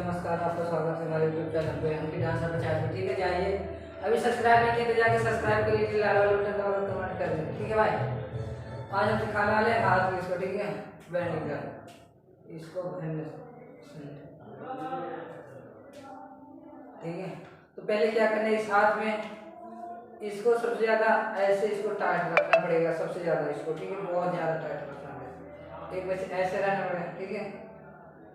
नमस्कार, आपका स्वागत है हमारे यूट्यूब चैनल पे अंकित डांस पंचायत में। ठीक है, जाइए अभी सब्सक्राइब नहीं किए तो जाके सब्सक्राइब करिए, लाल वाले बटन दबाकर कमेंट कर दें। ठीक है भाई, आज हम सिखाने वाले हैं हाथ को इसको। ठीक है, बैंडिंग का इसको ठीक है। तो पहले क्या करना है, इस हाथ में इसको सबसे ज़्यादा ऐसे इसको टाइट रखना पड़ेगा, सबसे ज़्यादा इसको। ठीक है, बहुत ज़्यादा टाइट रखना है, एक वैसे ऐसे रहना पड़ेगा। ठीक है,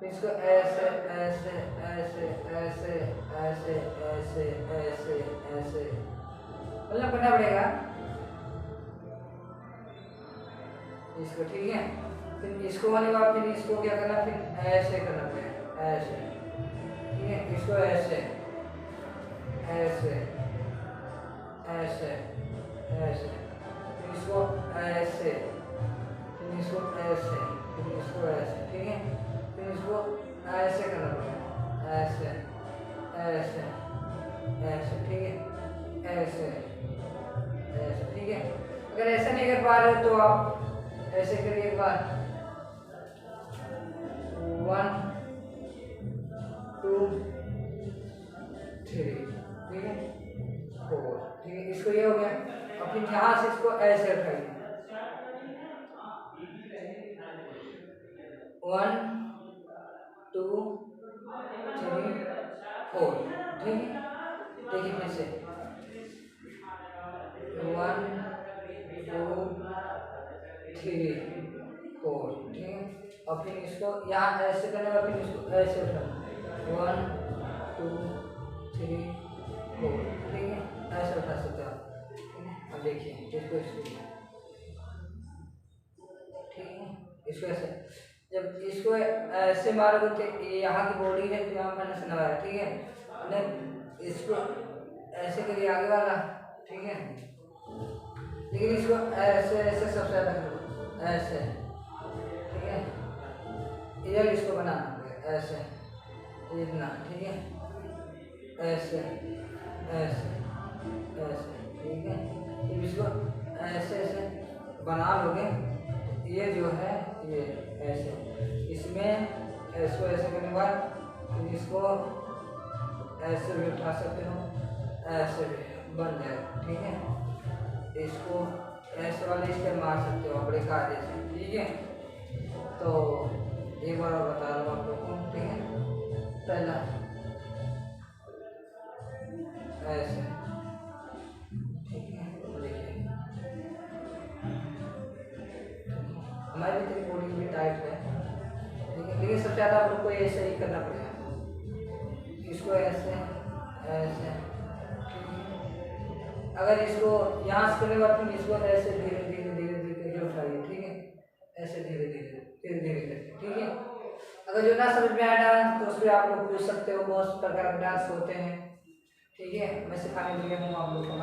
इसको ऐसे ऐसे ऐसे ऐसे ऐसे ऐसे ऐसे ऐसे मतलब करना पड़ेगा इसको। ठीक है, फिर इसको होने के बाद फिर इसको क्या करना, फिर ऐसे करना पड़ेगा, ऐसे। ठीक है, इसको ऐसे ऐसे ऐसे ऐसे, फिर इसको ऐसे, फिर इसको ऐसे, फिर इसको ऐसे। ठीक है, फिर इसको ऐसे करना पड़ेगा, ऐसे ऐसे ऐसे। ठीक है, ऐसे ऐसे। ठीक है, अगर ऐसे नहीं कर पा रहे हो तो आप ऐसे करिए एक बार, 1 2 3। ठीक है, 4। ठीक है, इसको ये हो गया। अब फिर यहाँ से इसको ऐसे उठाइए, 1 2 3 4। ठीक है, देखिए फिर से 1 2 3 4। ठीक है, और फिर इसको यहाँ ऐसे करने का, फिर इसको ऐसे उठाना, 1 2 3 4। ठीक है, ऐसे उठा सकते हो आप। ठीक है, अब देखिए इसको ठीक है, इसको ऐसे, जब इसको ऐसे मारोगे तो यहाँ की बॉडी है तो यहाँ पर नस नवा है। ठीक है, इसको ऐसे करिए आगे वाला। ठीक है, लेकिन इसको ऐसे ऐसे सबसे ज़्यादा करो, ऐसे। ठीक है, इधर इसको बनाना पड़ेगा ऐसे, इतना। ठीक है, ऐसे ऐसे ऐसे। ठीक है, फिर इसको ऐसे ऐसे बना लोगे, ये जो है ये ऐसे, इसमें इसको ऐसे करने के बाद इसको ऐसे भी उठा सकते हो, ऐसे भी बन जाएगा। ठीक है, इसको ऐसे वाले इसके मार सकते हो बड़े कायदे से। ठीक है, तो एक बार और बता रहा हूँ आप लोग को। ठीक है, पहला ऐसे। ठीक है, देखिए हमारी भी तेरी बॉडी भी टाइट है। ठीक है, लेकिन सबसे ज़्यादा आप लोग को ऐसे ही करना पड़ेगा, इसको ऐसे ऐसे। अगर इसको यहाँ से करने के बाद फिर इसको ऐसे धीरे धीरे धीरे धीरे करके उठाइए। ठीक है, ऐसे धीरे धीरे धीरे धीरे करके। ठीक है, अगर जो ना समझ में आया डांस तो उस पर आप लोग पूछ सकते हो, बहुत प्रकार के डांस होते हैं। ठीक है, मैं सिखाने के लिए हूँ आप लोग को।